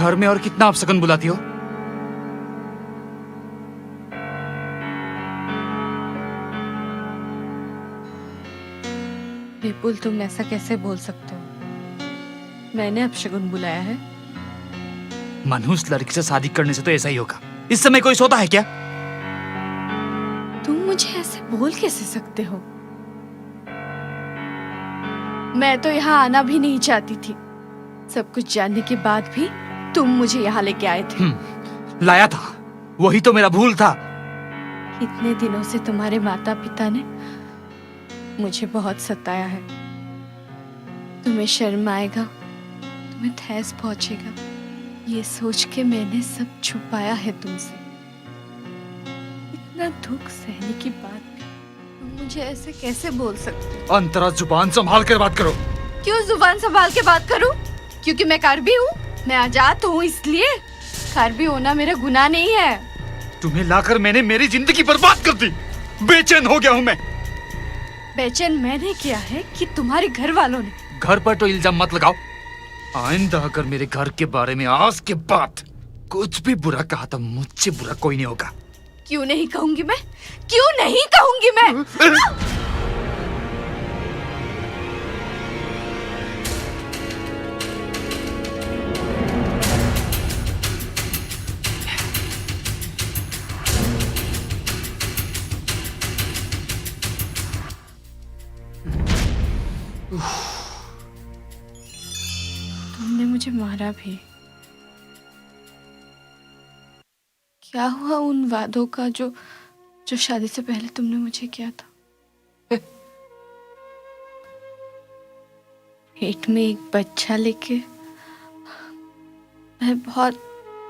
घर में और कितना अपशगुन बुलाती हो? विपुल, तुम ऐसा कैसे बोल सकते हो? मैंने अपशगुन बुलाया है? मनु, उस लड़की से शादी करने से तो ऐसा ही होगा। इस समय कोई सोता है क्या? तुम मुझे ऐसे बोल कैसे सकते हो? मैं तो यहाँ आना भी नहीं चाहती थी। सब कुछ जानने के बाद भी तुम मुझे यहाँ लेके आए थे। लाया था, वही तो मेरा भूल था। इतने दिनों से तुम्हारे माता पिता ने मुझे बहुत सताया है। तुम्हें शर्म आएगा, तुम्हें ठेस पहुंचेगा, ये सोच के मैंने सब छुपाया है तुमसे। इतना दुख सहने के बाद भी तुम मुझे ऐसे कैसे बोल सकते हो? अंतरा, जुबान संभाल कर बात करो। क्यों जुबान संभाल के बात करूं? क्योंकि मैं कार्बी हूँ, मैं आजाद हूँ इसलिए। कार्बी होना मेरा गुनाह नहीं है। तुम्हें लाकर मैंने मेरी जिंदगी बर्बाद कर दी। बेचैन हो गया हूँ मैं। बेचैन मैंने किया है कि तुम्हारे घर वालों ने? घर पर तो इल्जाम मत लगाओ। आइंदा अगर मेरे घर के बारे में आज के बाद कुछ भी बुरा कहा तो मुझसे बुरा कोई नहीं होगा। क्यों नहीं कहूंगी मैं? क्यों नहीं कहूंगी मैं? तुमने मुझे मारा भी। क्या हुआ उन वादों का जो शादी से पहले तुमने मुझे किया था? पेट में एक बच्चा लेके मैं बहुत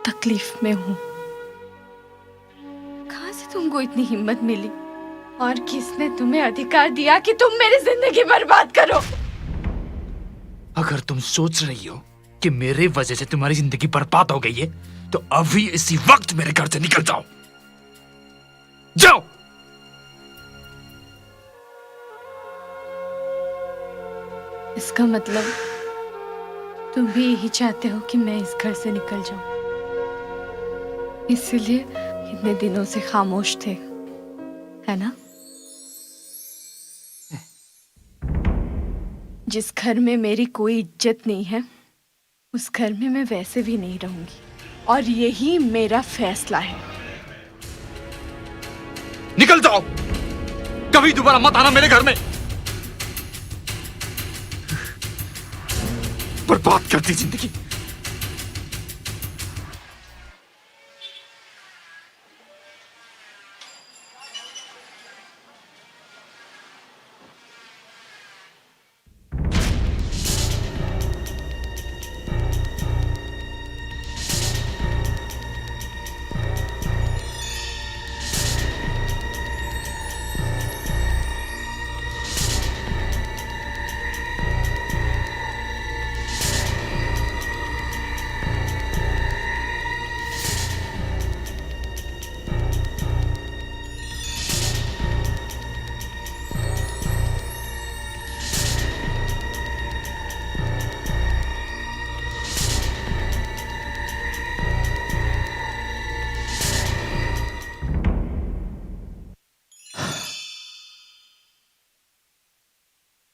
तकलीफ में हूँ। कहाँ से तुमको इतनी हिम्मत मिली? और किसने तुम्हें अधिकार दिया कि तुम मेरी जिंदगी बर्बाद करो? अगर तुम सोच रही हो कि मेरे वजह से तुम्हारी जिंदगी बर्बाद हो गई है तो अभी इसी वक्त मेरे घर से निकल जाओ। जाओ। इसका मतलब तुम भी यही चाहते हो कि मैं इस घर से निकल जाऊं, इसीलिए इतने दिनों से खामोश थे, है ना? जिस घर में मेरी कोई इज्जत नहीं है उस घर में मैं वैसे भी नहीं रहूंगी, और यही मेरा फैसला है। निकल जाओ, कभी दोबारा मत आना मेरे घर में। बर्बाद कर दी जिंदगी।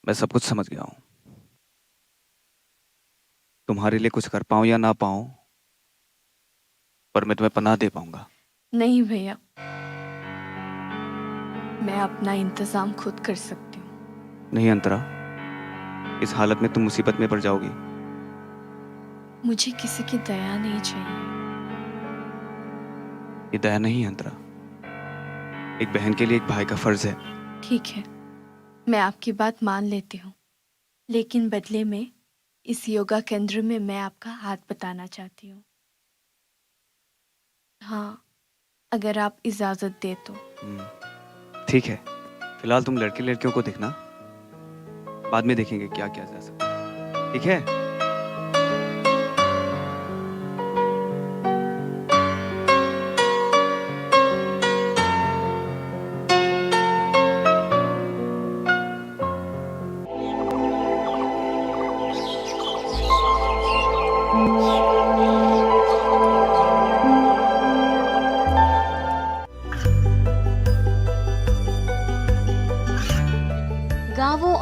मैं सब कुछ समझ गया हूं। तुम्हारे लिए कुछ कर पाऊं या ना पाऊं, पर मैं तुम्हें पनाह दे पाऊंगा। नहीं भैया, मैं अपना इंतजाम खुद कर सकती हूँ। नहीं अंतरा, इस हालत में तुम मुसीबत में पड़ जाओगी। मुझे किसी की दया नहीं चाहिए। ये दया नहीं है अंतरा, एक बहन के लिए एक भाई का फर्ज है। ठीक है, मैं आपकी बात मान लेती हूँ, लेकिन बदले में इस योगा केंद्र में मैं आपका हाथ बटाना चाहती हूँ। हाँ, अगर आप इजाजत दे तो। ठीक है, फिलहाल तुम लड़के लड़कियों को देखना, बाद में देखेंगे क्या किया जा सकता है। ठीक है?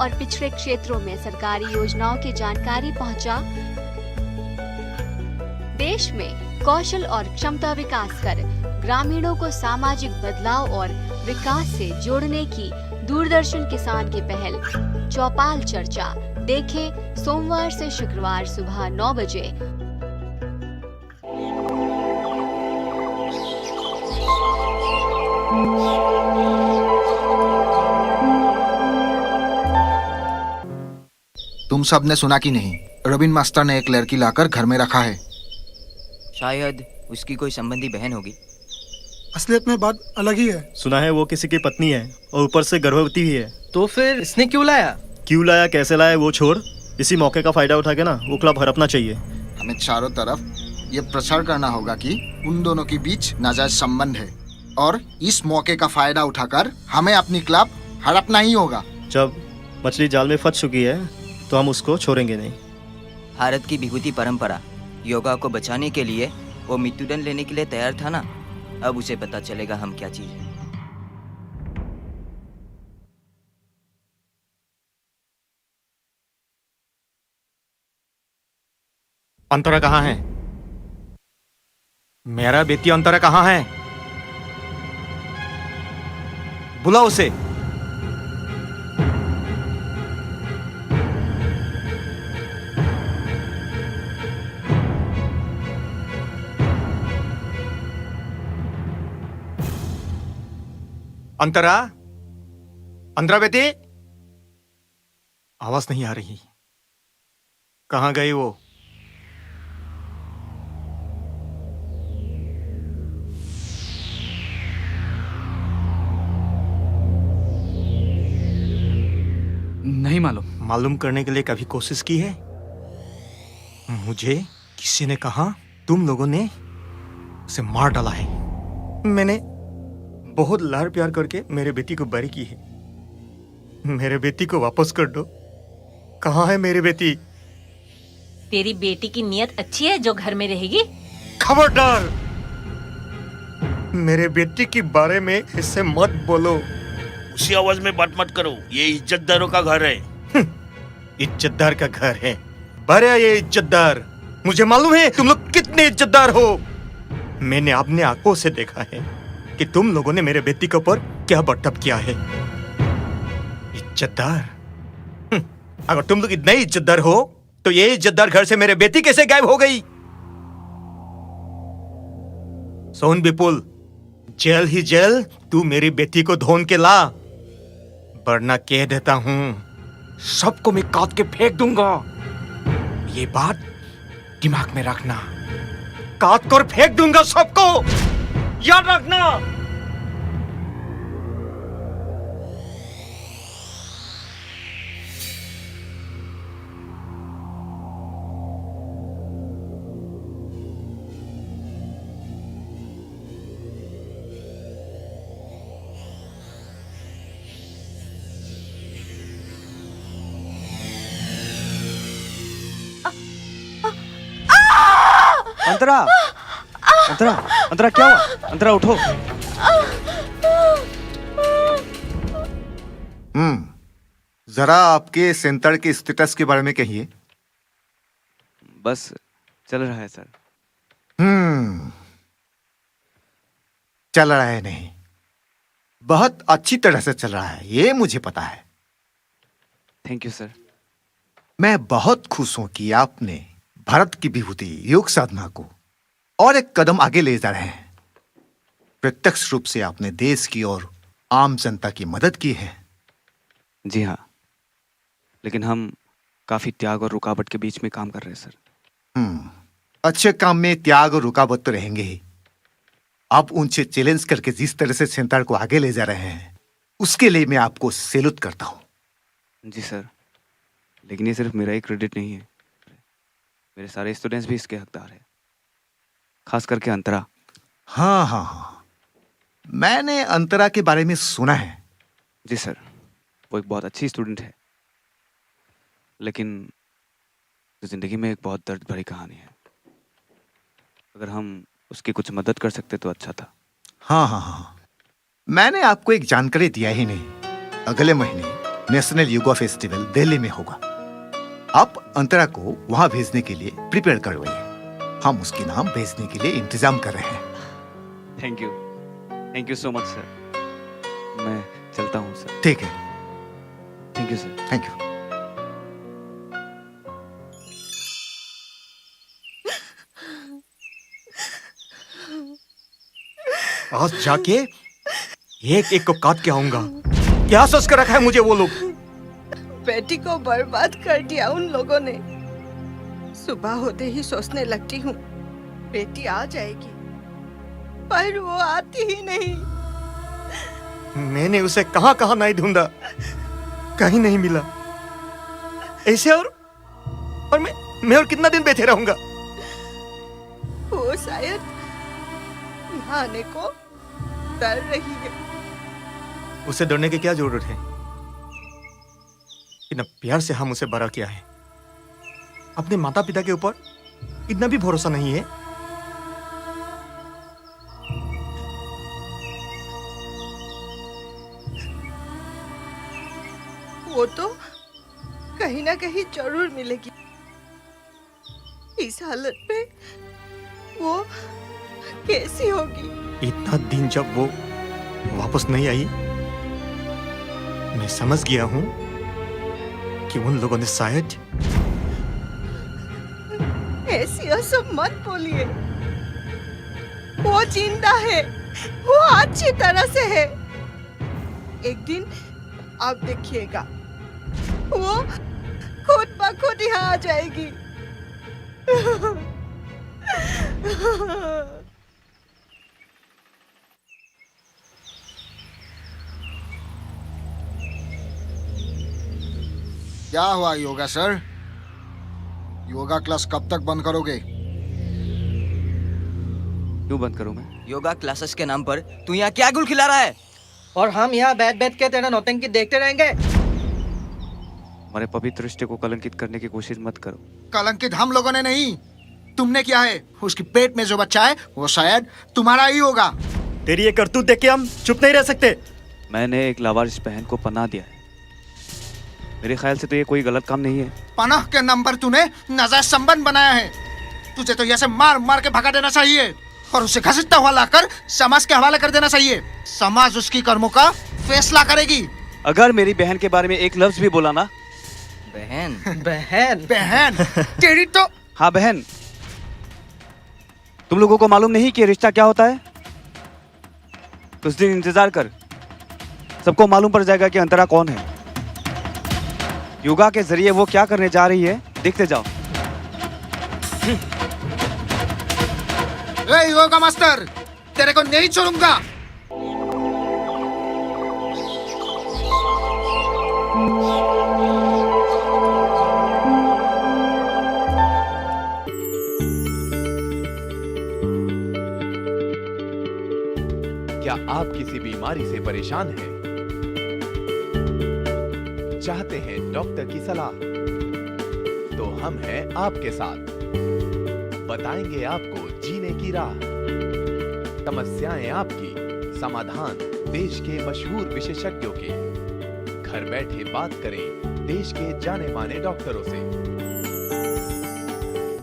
और पिछड़े क्षेत्रों में सरकारी योजनाओं की जानकारी पहुंचा। देश में कौशल और क्षमता विकास कर ग्रामीणों को सामाजिक बदलाव और विकास से जोड़ने की दूरदर्शन किसान की पहल चौपाल चर्चा देखें सोमवार से शुक्रवार सुबह 9 बजे। तुम सब ने सुना कि नहीं, रबिन मास्टर ने एक लड़की लाकर घर में रखा है। शायद उसकी कोई संबंधी बहन होगी। असलियत में बात अलग ही है। सुना है वो किसी की पत्नी है और ऊपर से गर्भवती भी है। तो फिर इसने क्यों लाया? क्यों लाया, कैसे लाया वो छोड़, इसी मौके का फायदा उठा के ना वो क्लब हड़पना चाहिए। हमें चारों तरफ ये प्रचार करना होगा कि उन दोनों के बीच नाजायज संबंध है और इस मौके का फायदा उठाकर हमें अपनी क्लब हड़पना ही होगा। जब मछली जाल में फंस चुकी है तो हम उसको छोड़ेंगे नहीं। भारत की विभूति परंपरा योगा को बचाने के लिए वो मृत्युदंड लेने के लिए तैयार था ना, अब उसे पता चलेगा हम क्या चीज है। अंतरा कहाँ है? मेरा बेटी अंतरा कहाँ है? बुलाओ उसे। अंतरा, अंतरा बेटी, आवाज नहीं आ रही। कहाँ गई वो? नहीं मालूम। मालूम करने के लिए कभी कोशिश की है? मुझे किसी ने कहा तुम लोगों ने उसे मार डाला है। मैंने बहुत लाड़ प्यार करके मेरे बेटी को बरी की है। मेरे बेटी को वापस कर दो। कहाँ है मेरी बेटी? तेरी बेटी की नीयत अच्छी है जो घर में रहेगी। खबरदार, मेरे बेटी के बारे में इससे मत बोलो। उसी आवाज में बात मत करो, ये इज्जतदारों का घर है। इज्जतदार का घर है? बड़े ये इज्जतदार। मुझे मालूम है तुम लोग कितने इज्जतदार हो। मैंने अपने आंखों से देखा है कि तुम लोगों ने मेरे बेटी के ऊपर क्या बर्ताव किया है। इज्जतदार? अगर तुम लोग इतने इज्जतदार हो तो ये इज्जतदार घर से मेरे बेटी कैसे गायब हो गई? सोन विपुल, जेल ही जेल तू मेरी बेटी को ढूंढ के ला, वरना कह देता हूं सबको मैं काट के फेंक दूंगा। ये बात दिमाग में रखना। काट कर फेंक दूंगा सबको, याद रखना। अंतरा, अंतरा, अंतरा क्या हुआ? अंतरा उठो। जरा आपके सेंटर के स्टेटस के बारे में कहिए। बस चल रहा है सर। चल रहा है नहीं, बहुत अच्छी तरह से चल रहा है, ये मुझे पता है। Thank you sir. मैं बहुत खुश हूं कि आपने भारत की विभूति योग साधना को और एक कदम आगे ले जा रहे हैं। प्रत्यक्ष रूप से आपने देश की और आम जनता की मदद की है। जी हाँ, लेकिन हम काफी त्याग और रुकावट के बीच में काम कर रहे हैं सर। अच्छे काम में त्याग और रुकावट तो रहेंगे ही। आप उनसे चैलेंज करके जिस तरह से सेंटर को आगे ले जा रहे हैं, उसके लिए मैं आपको सैल्यूट करता हूं। जी सर, लेकिन ये सिर्फ मेरा ही क्रेडिट नहीं है, मेरे सारे स्टूडेंट्स भी इसके हकदार हैं, खास करके अंतरा। हाँ, मैंने अंतरा के बारे में सुना है। जी सर, वो एक बहुत अच्छी स्टूडेंट है, लेकिन जिंदगी में एक बहुत दर्द भरी कहानी है। अगर हम उसकी कुछ मदद कर सकते तो अच्छा था। हाँ, मैंने आपको एक जानकारी दिया ही नहीं। अगले महीने नेशनल योगा फेस्टिवल दिल्ली में होगा। आप अंतरा को वहां भेजने के लिए प्रिपेयर करवाइए। हम उसके नाम भेजने के लिए इंतजाम कर रहे हैं। Thank you so much sir. मैं चलता हूँ सर। ठीक है, thank you sir. Thank you. आज जाके एक एक को काट के आऊंगा। क्या सोच कर रखा है मुझे वो लोग? बेटी को बर्बाद कर दिया उन लोगों ने। सुबह होते ही सोचने लगती हूँ बेटी आ जाएगी, पर वो आती ही नहीं। मैंने उसे कहां कहां नहीं ढूंढा, कहीं नहीं मिला। ऐसे और मैं और कितना दिन बैठे रहूंगा? वो शायद यहाँ आने को डर रही है। उसे डरने की क्या जरूरत है? इतना प्यार से हम उसे बड़ा किया है। अपने माता पिता के ऊपर इतना भी भरोसा नहीं है? वो तो कहीं ना कहीं जरूर मिलेगी। इस हालत में वो कैसी होगी? इतना दिन जब वो वापस नहीं आई, मैं समझ गया हूं कि उन लोगों ने शायद। ऐसी सब मत बोलिए। वो जिंदा है, वो अच्छी तरह से है। एक दिन आप देखिएगा, वो खुद ब खुद यहाँ आ जाएगी। क्या हुआ योगा सर? योगा क्लास कब तक बंद करोगे? क्यों बंद करूं मैं? योगा क्लासेस के नाम पर तू यहाँ क्या गुल खिला रहा है? और हम यहाँ बैठ बैठ के तेरा नौटंकी देखते रहेंगे? हमारे पवित्र रिश्ते को कलंकित करने की कोशिश मत करो। कलंकित हम लोगों ने नहीं, तुमने किया है। उसकी पेट में जो बच्चा है वो शायद तुम्हारा ही होगा। तेरी ये करतूत देख के हम चुप नहीं रह सकते। मैंने एक लावारिस बहन को पनाह दिया है। मेरे ख्याल से तो ये कोई गलत काम नहीं है। पनाह के नाम पर तूने नाजायज संबंध बनाया है। तुझे तो ऐसे मार मार के भगा देना चाहिए और उसे घसीटता हुआ लाकर समाज के हवाले कर देना चाहिए। समाज उसकी कर्मों का फैसला करेगी। अगर मेरी बहन के बारे में एक लफ्ज भी बोला ना। बहन बहन बहन तेरी तो। हाँ बहन। तुम लोगों को मालूम नहीं कि रिश्ता क्या होता है? कुछ दिन इंतजार कर, सबको मालूम पड़ जाएगा कि अंतरा कौन है। योगा के जरिए वो क्या करने जा रही है, देखते जाओ। ए योगा मास्टर, तेरे को नहीं छोड़ूंगा। क्या आप किसी बीमारी से परेशान हैं? चाहते हैं डॉक्टर की सलाह? तो हम हैं आपके साथ। बताएंगे आपको जीने की राह। समस्याएं आपकी, समाधान देश के मशहूर विशेषज्ञों के। घर बैठे बात करें देश के जाने माने डॉक्टरों से।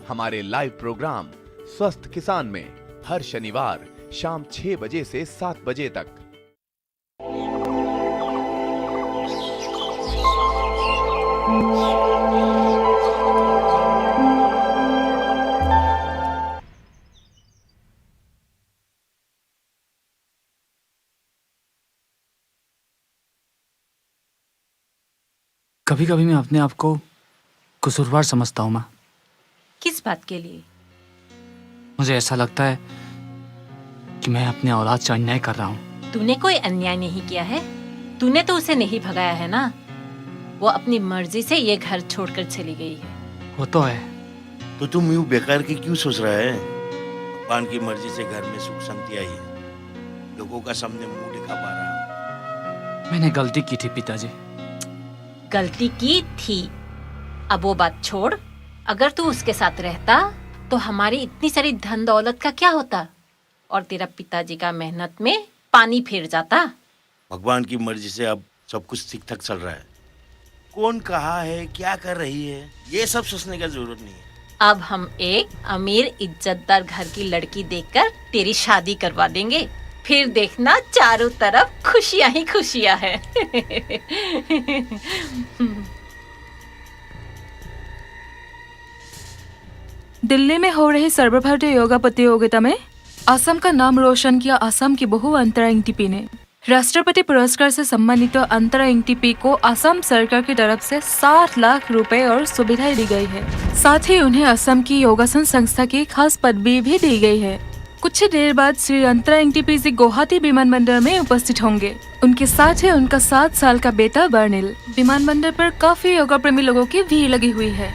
हमारे लाइव प्रोग्राम स्वस्थ किसान में हर शनिवार शाम 6 बजे से 7 बजे तक। कभी कभी मैं अपने आप को कसूरवार समझता हूँ माँ। किस बात के लिए? मुझे ऐसा लगता है कि मैं अपने औलाद से अन्याय कर रहा हूँ। तूने कोई अन्याय नहीं किया है। तूने तो उसे नहीं भगाया है ना। वो अपनी मर्जी से ये घर छोड़कर चली गई है। वो तो है। तो तुम यूं बेकार की क्यों सोच रहा है? भगवान की मर्जी से घर में सुख शांति आई है। लोगों का सामने मुंह दिखा पा रहा। मैंने गलती की थी पिताजी। गलती की थी, अब वो बात छोड़। अगर तू उसके साथ रहता तो हमारी इतनी सारी धन दौलत का क्या होता और तेरा पिताजी का मेहनत में पानी फिर जाता। भगवान की मर्जी से अब सब कुछ ठीक ठाक चल रहा है। कौन कहाँ है, क्या कर रही है, ये सब सोचने का जरूरत नहीं है। अब हम एक अमीर इज्जतदार घर की लड़की देखकर तेरी शादी करवा देंगे, फिर देखना चारों तरफ खुशियां ही खुशियां है। दिल्ली में हो रही सर्वभारतीय योगा प्रतियोगिता में असम का नाम रोशन किया असम की बहु अंतरा इंटीपी ने। राष्ट्रपति पुरस्कार से सम्मानित अंतरा इंटीपी को असम सरकार की तरफ से 60 लाख रुपए और सुविधाएं दी गई है। साथ ही उन्हें असम की योगासन संस्था की खास पदवी भी दी गई है। कुछ ही देर बाद श्री अंतरा इंटीपी जी गुवाहाटी विमानबंदर में उपस्थित होंगे। उनके साथ ही उनका 7 साल का बेटा बर्निल। विमानबंदर पर काफी योगा प्रेमी लोगों की भीड़ लगी हुई है।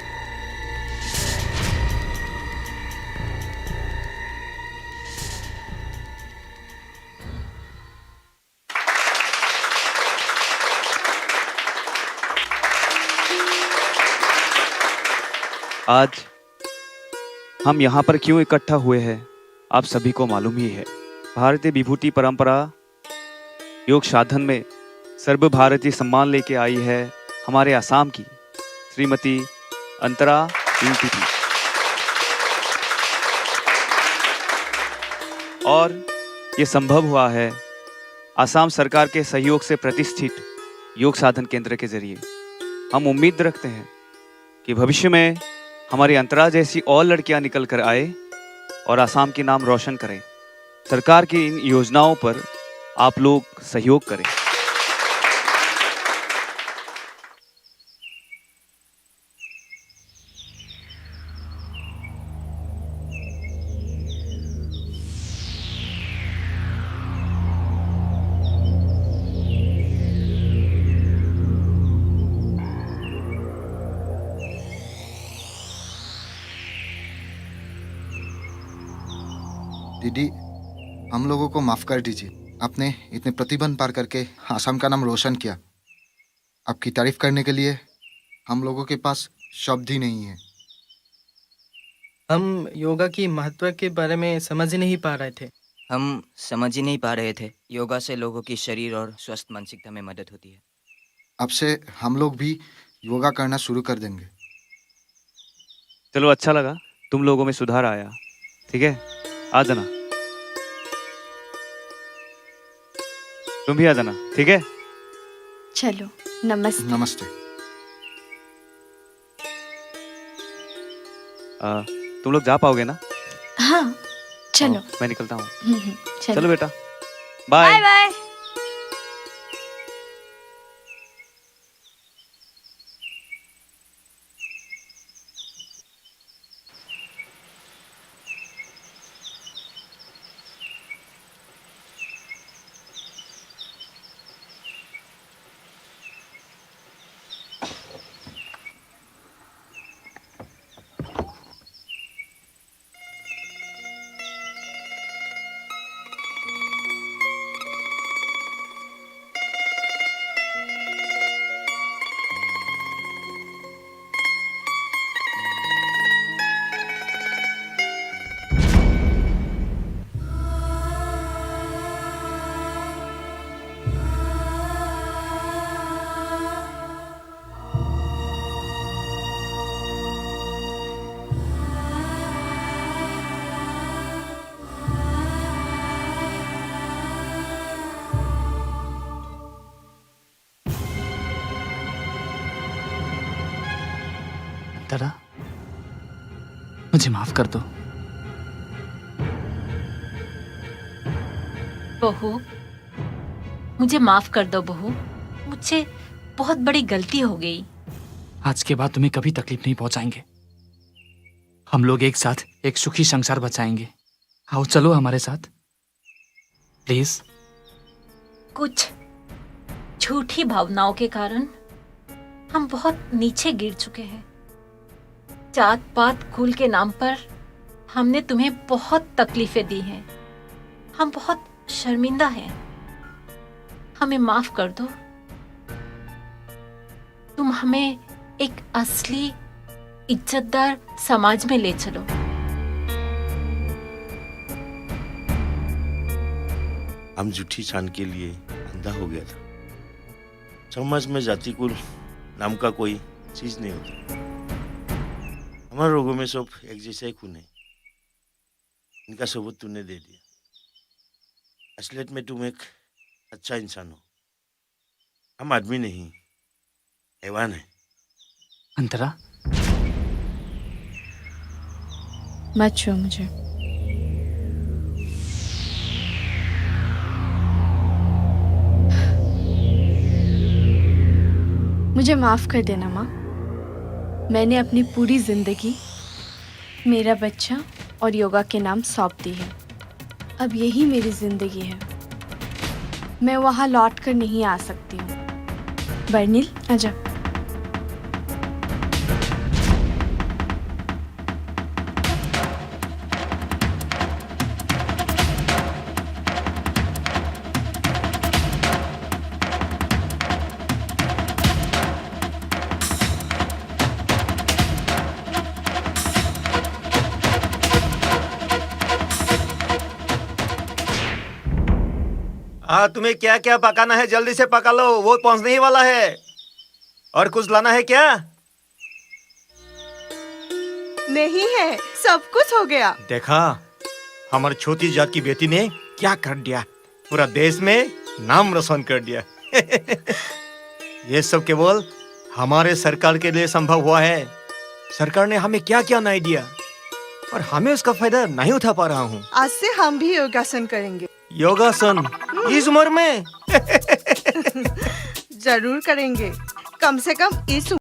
आज हम यहाँ पर क्यों इकट्ठा हुए हैं आप सभी को मालूम ही है। भारतीय विभूति परंपरा योग साधन में सर्वभारतीय सम्मान लेके आई है हमारे असम की श्रीमती अंतरा इंटीपी। और ये संभव हुआ है असम सरकार के सहयोग से प्रतिष्ठित योग साधन केंद्र के जरिए। हम उम्मीद रखते हैं कि भविष्य में हमारी अंतरा जैसी और लड़कियां निकल कर आए और असम की नाम रोशन करें। सरकार की इन योजनाओं पर आप लोग सहयोग करें। दीदी, हम लोगों को माफ कर दीजिए। आपने इतने प्रतिबंध पार करके असम का नाम रोशन किया। आपकी तारीफ करने के लिए हम लोगों के पास शब्द ही नहीं है। हम योगा की महत्व के बारे में समझ ही नहीं पा रहे थे। हम समझ ही नहीं पा रहे थे। योगा से लोगों की शरीर और स्वस्थ मानसिकता में मदद होती है। अब से हम लोग भी योगा करना शुरू कर देंगे। चलो, अच्छा लगा, तुम लोगों में सुधार आया। ठीक है, आ जाना, तुम भी आ जाना। ठीक है, चलो, नमस्ते। नमस्ते। तुम लोग जा पाओगे ना? हाँ, चलो। मैं निकलता हूँ। चलो। चलो बेटा, बाय बाय। अंतरा, मुझे माफ कर दो। बहू, मुझे माफ कर दो बहू, मुझसे बहुत बड़ी गलती हो गई। आज के बाद तुम्हें कभी तकलीफ नहीं पहुंचाएंगे। हम लोग एक साथ एक सुखी संसार बचाएंगे। आओ, चलो हमारे साथ, प्लीज। कुछ झूठी भावनाओं के कारण हम बहुत नीचे गिर चुके हैं। जात पात कुल के नाम पर हमने तुम्हें बहुत तकलीफें दी हैं। हम बहुत शर्मिंदा हैं। हमें माफ कर दो। तुम हमें एक असली इज्जतदार समाज में ले चलो। हम झूठी शान के लिए अंधा हो गया था। समाज में जाति कुल नाम का कोई चीज नहीं होता। हमारे लोगों में सब एक जैसा ही खून है। इनका सबूत तूने दे दिया। असलियत में तुम एक अच्छा इंसान हो। हम आदमी नहीं, हैवान है। अंतरा, मत छू मुझे। मुझे माफ कर देना माँ। मैंने अपनी पूरी जिंदगी मेरा बच्चा और योगा के नाम सौंप दी है। अब यही मेरी जिंदगी है। मैं वहाँ लौट कर नहीं आ सकती हूँ। बर्नील, आजा। तुम्हें क्या क्या पकाना है जल्दी से पका लो, वो पहुंचने ही वाला है। और कुछ लाना है क्या? नहीं है, सब कुछ हो गया। देखा हमारी छोटी जात की बेटी ने क्या कर दिया, पूरा देश में नाम रोशन कर दिया। ये सब केवल हमारे सरकार के लिए संभव हुआ है। सरकार ने हमें क्या क्या नहीं दिया और हमें उसका फायदा नहीं उठा पा रहा हूँ। आज से हम भी योगासन करेंगे। योगासन इस उम्र में? जरूर करेंगे, कम से कम इस